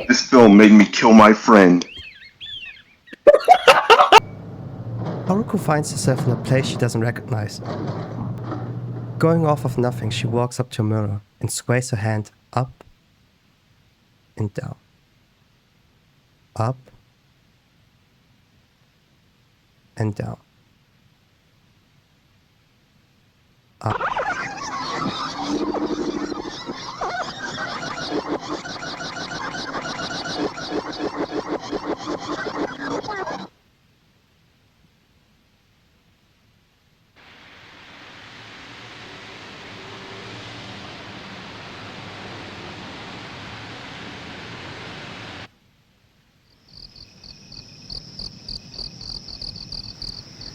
This film made me kill my friend. Haruko finds herself in a place she doesn't recognize. Going off of nothing, she walks up to a mirror and sways her hand up and down. Up and down. Up.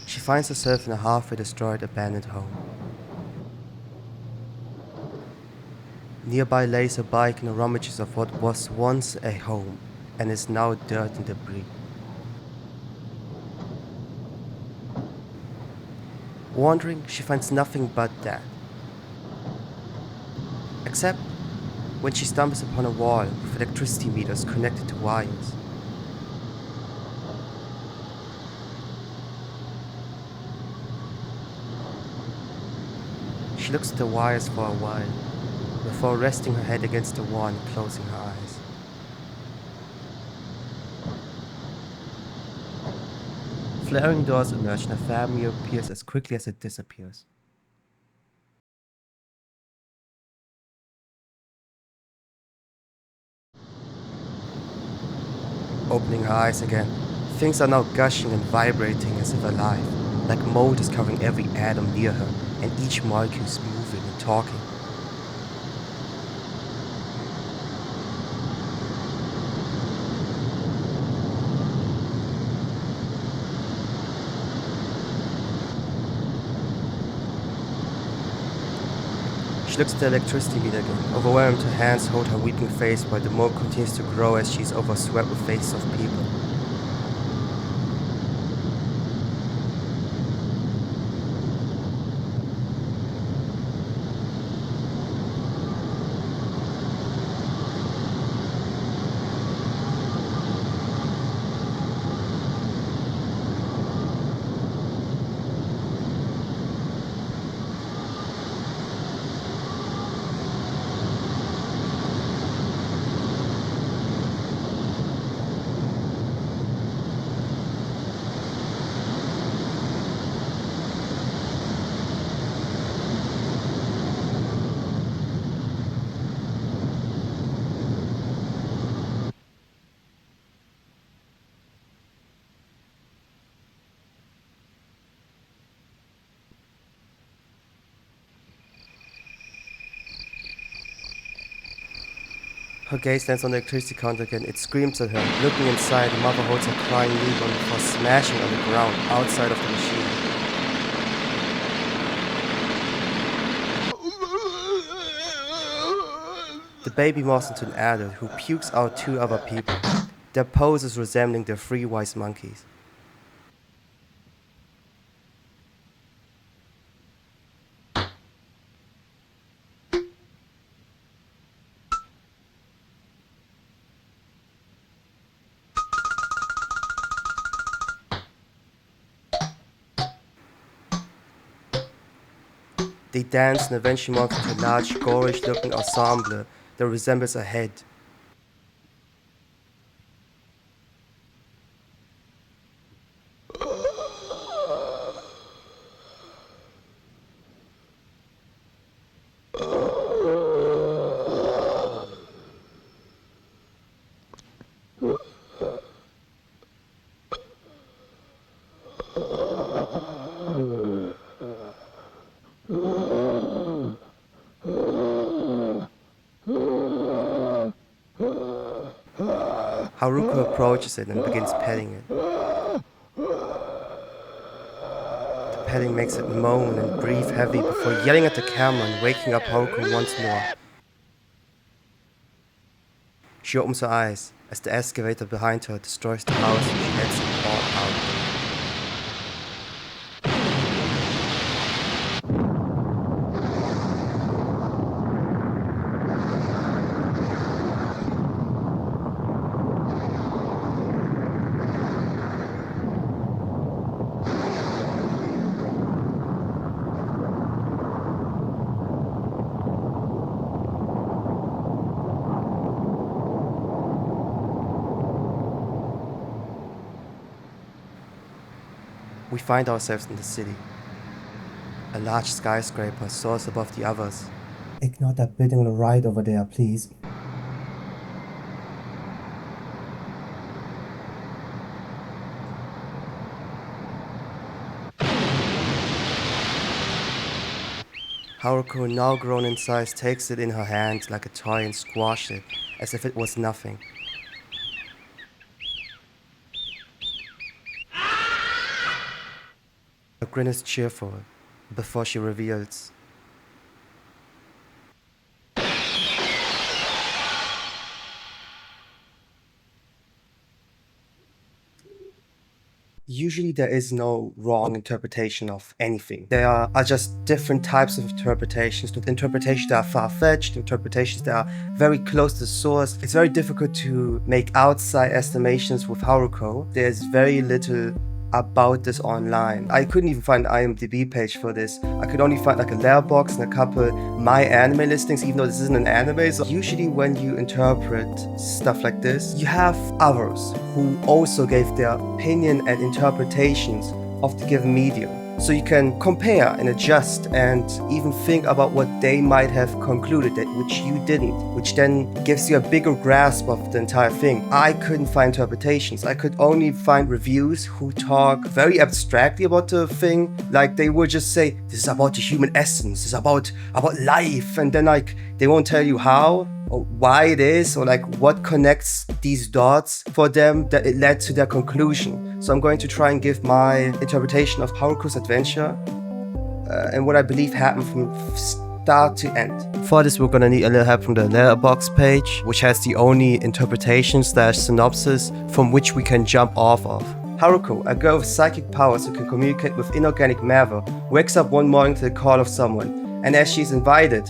She finds herself in a halfway destroyed abandoned home. Nearby lays a bike in the rummages of what was once a home and is now dirt and debris. Wandering, she finds nothing but that. Except when she stumbles upon a wall with electricity meters connected to wires. She looks at the wires for a while, before resting her head against the wall and closing her eyes. Flaring doors emerge and a family appears as quickly as it disappears. Opening her eyes again, things are now gushing and vibrating as if alive, like mold is covering every atom near her, and each molecule is moving and talking. She looks at the electricity meter again. Overwhelmed, her hands hold her weeping face while the mold continues to grow as she is overswept with faces of people. Her gaze lands on the electricity counter again. It screams at her. Looking inside, the mother holds her crying newborn before smashing on the ground outside of the machine. The baby morphs into an adult who pukes out two other people, their poses resembling the three wise monkeys. They dance and eventually morph into a large, gorish-looking ensemble that resembles a head. Haruko approaches it and begins petting it. The petting makes it moan and breathe heavy before yelling at the camera and waking up Haruko once more. She opens her eyes as the excavator behind her destroys the house and she lets it all out. We find ourselves in the city. A large skyscraper soars above the others. Ignore that building on the right over there, please. Haruko, now grown in size, takes it in her hand like a toy and squashes it as if it was nothing. Her grin is cheerful before she reveals. Usually there is no wrong interpretation of anything. There are just different types of interpretations. Interpretations that are far-fetched, interpretations that are very close to the source. It's very difficult to make outside estimations with Haruko. There's very little about this online. I couldn't even find an IMDb page for this. I could only find like a Letterboxd and a couple my anime listings, even though this isn't an anime. So usually when you interpret stuff like this, you have others who also gave their opinion and interpretations of the given medium. So you can compare and adjust and even think about what they might have concluded that which you didn't, which then gives you a bigger grasp of the entire thing. I couldn't find interpretations. I could only find reviews who talk very abstractly about the thing. Like they would just say, this is about the human essence, this is about life, and then like they won't tell you how or why it is, or like what connects these dots for them that it led to their conclusion. So I'm going to try and give my interpretation of Haruko's adventure and what I believe happened from start to end. For this, we're gonna need a little help from the Letterboxd page, which has the only interpretation / synopsis from which we can jump off of. Haruko, a girl with psychic powers who can communicate with inorganic matter, wakes up one morning to the call of someone, and as she's invited,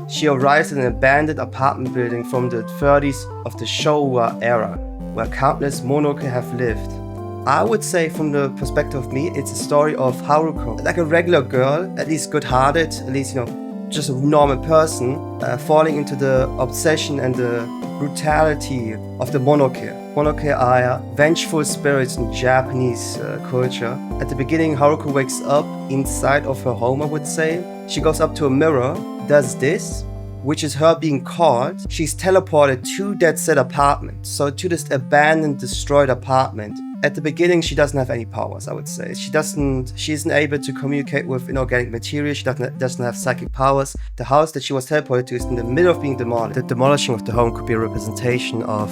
she arrives in an abandoned apartment building from the 30s of the Showa era, where countless monoke have lived. I would say from the perspective of me, it's a story of Haruko, like a regular girl, at least good-hearted, at least, just a normal person, falling into the obsession and the brutality of the monoke. Monoke are vengeful spirits in Japanese culture. At the beginning, Haruko wakes up inside of her home, I would say. She goes up to a mirror, does this, which is her being called. She's teleported to that said apartment, so to this abandoned, destroyed apartment. At the beginning, she doesn't have any powers, I would say. She isn't able to communicate with inorganic material. She doesn't have psychic powers. The house that she was teleported to is in the middle of being demolished. The demolishing of the home could be a representation of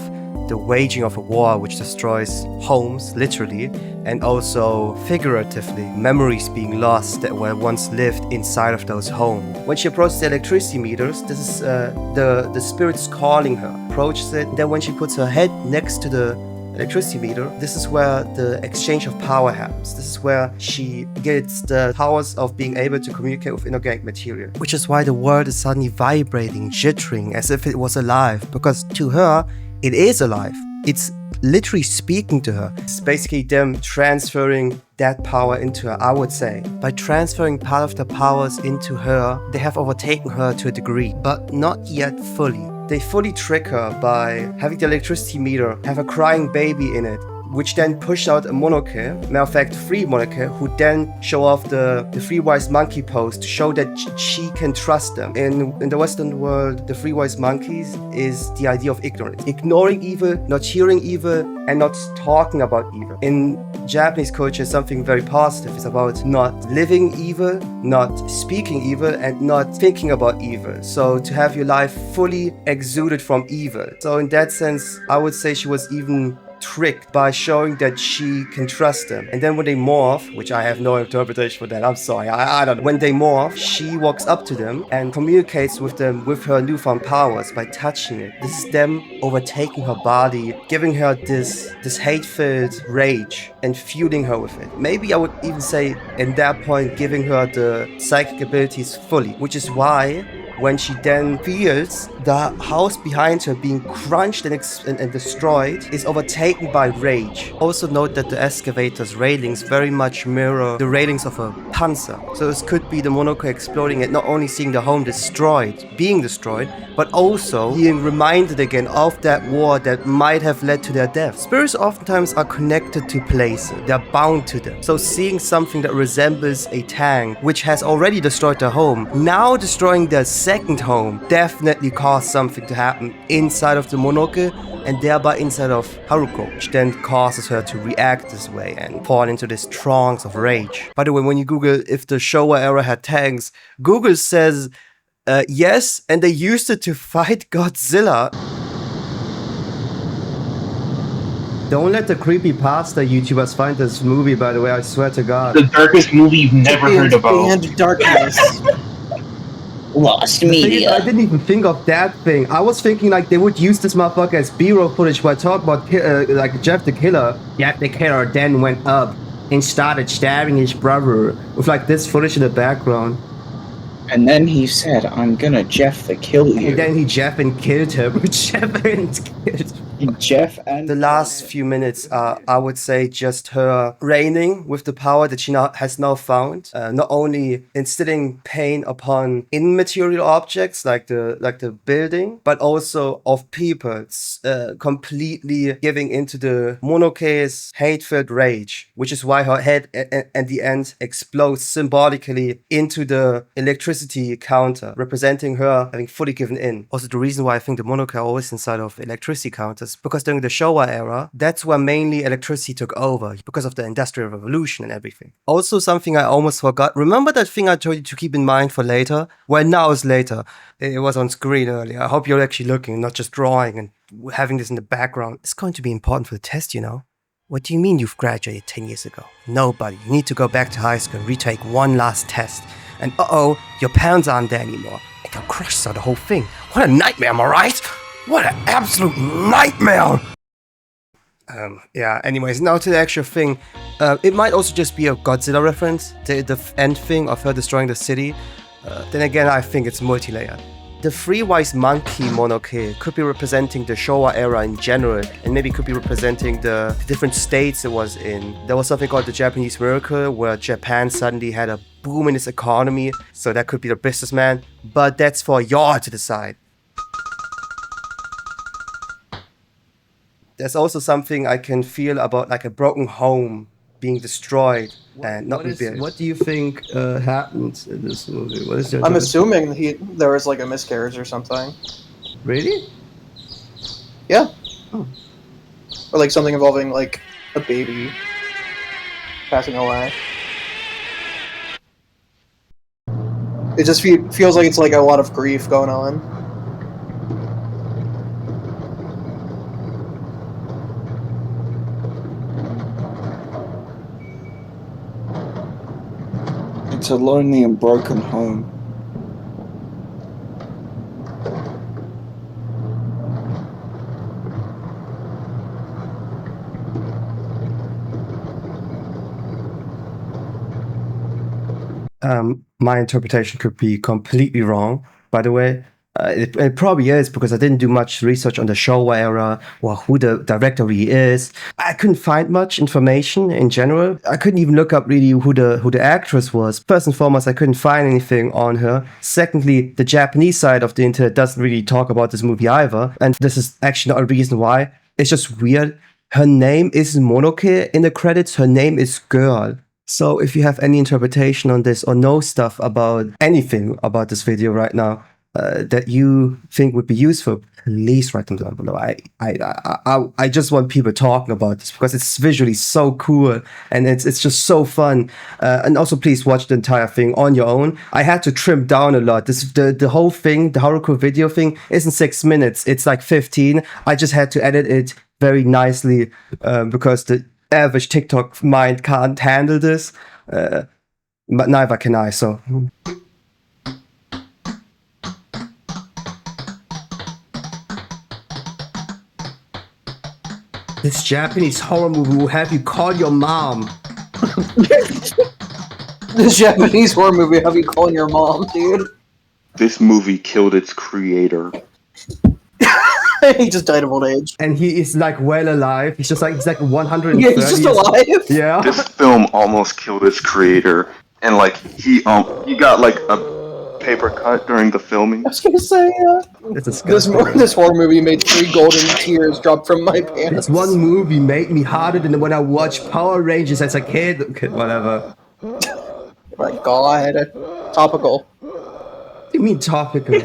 the waging of a war which destroys homes, literally, and also figuratively, memories being lost that were once lived inside of those homes. When she approaches the electricity meters, this is the spirits calling her. Approaches it, and then when she puts her head next to the electricity meter, this is where the exchange of power happens. This is where she gets the powers of being able to communicate with inorganic material. Which is why the world is suddenly vibrating, jittering, as if it was alive, because to her, it is alive. It's literally speaking to her. It's basically them transferring that power into her, I would say. By transferring part of the powers into her, they have overtaken her to a degree, but not yet fully. They fully trick her by having the electricity meter have a crying baby in it, which then push out a monoke, matter of fact 3 monoke, who then show off the 3 wise monkey pose to show that she can trust them. In the Western world, the 3 wise monkeys is the idea of ignorance. Ignoring evil, not hearing evil, and not talking about evil. In Japanese culture, something very positive is about not living evil, not speaking evil, and not thinking about evil. So to have your life fully exuded from evil. So in that sense, I would say she was even tricked by showing that she can trust them. And then when they morph, which I have no interpretation for that, I'm sorry, I don't know. When they morph, she walks up to them and communicates with them with her newfound powers by touching it. This is them overtaking her body, giving her this hate-filled rage and fueling her with it. Maybe I would even say, in that point, giving her the psychic abilities fully, which is why when she then feels the house behind her being crunched and destroyed, is overtaken by rage. Also note that the excavator's railings very much mirror the railings of a panzer. So this could be the Monoke exploding and not only seeing the home being destroyed, but also being reminded again of that war that might have led to their death. Spirits oftentimes are connected to places. They're bound to them. So seeing something that resembles a tank, which has already destroyed their home, now destroying their second home, definitely caused something to happen inside of the Monoke and thereby inside of Haruko, which then causes her to react this way and fall into this trance of rage. By the way, when you Google if the Showa era had tanks, Google says yes, and they used it to fight Godzilla. Don't let the creepypasta YouTubers find this movie, by the way, I swear to God. The darkest movie you've never heard about. And darkness. Lost media. I didn't even think of that thing. I was thinking like they would use this motherfucker as B-roll footage where I talk about like Jeff the Killer. Jeff the Killer then went up and started stabbing his brother with like this footage in the background. And then he said, I'm gonna Jeff the kill you. And then he Jeff and killed him. Jeff and killed Jeff and the last few minutes are, I would say, just her reigning with the power that she has now found. Not only instilling pain upon immaterial objects like the building, but also of people. Completely giving into the Monoke's hate-filled rage, which is why her head at the end explodes symbolically into the electricity counter, representing her having fully given in. Also, the reason why I think the Monoke are always inside of electricity counters, because during the Showa era, that's where mainly electricity took over, because of the Industrial Revolution and everything. Also, something I almost forgot. Remember that thing I told you to keep in mind for later? Well, now it's later. It was on screen earlier. I hope you're actually looking, not just drawing and having this in the background. It's going to be important for the test, you know. What do you mean you've graduated 10 years ago? Nobody. You need to go back to high school and retake one last test. And uh-oh, your parents aren't there anymore. And your crush saw the whole thing. What a nightmare, am I right? What an absolute nightmare! Yeah, anyways, now to the actual thing. It might also just be a Godzilla reference, the end thing of her destroying the city. Then again, I think it's multi-layered. The Three Wise Monkey Monoke could be representing the Showa era in general, and maybe could be representing the different states it was in. There was something called the Japanese Miracle, where Japan suddenly had a boom in its economy, so that could be the businessman, but that's for y'all to decide. There's also something I can feel about like a broken home being destroyed and not rebuilt. What do you think happened in this movie? What is your I'm assuming there was like a miscarriage or something. Really? Yeah. Oh. Or like something involving like a baby passing away. It just feels like it's like a lot of grief going on. It's a lonely and broken home. My interpretation could be completely wrong, by the way. It probably is, because I didn't do much research on the Showa era or who the director really is. I couldn't find much information in general. I couldn't even look up really who the actress was. First and foremost, I couldn't find anything on her. Secondly, the Japanese side of the internet doesn't really talk about this movie either. And this is actually not a reason why. It's just weird. Her name isn't Monoke in the credits. Her name is Girl. So if you have any interpretation on this or know stuff about anything about this video right now, that you think would be useful, please write them down below. I just want people talking about this because it's visually so cool and it's just so fun. And also, please watch the entire thing on your own. I had to trim down a lot. The whole thing, the Haruko video thing, isn't 6 minutes. It's like 15. I just had to edit it very nicely because the average TikTok mind can't handle this. But neither can I. So. This Japanese horror movie will have you call your mom. This Japanese horror movie have you calling your mom, dude? This movie killed its creator. He just died of old age. And he is like well alive. He's like 130. Yeah, he's just alive. Yeah. This film almost killed its creator, and like he got like a paper cut during the filming. I was gonna say, It's disgusting. this horror movie made 3 golden tears drop from my pants. This one movie made me harder than when I watched Power Rangers as a kid. Okay, whatever. My God, topical. What do you mean topical?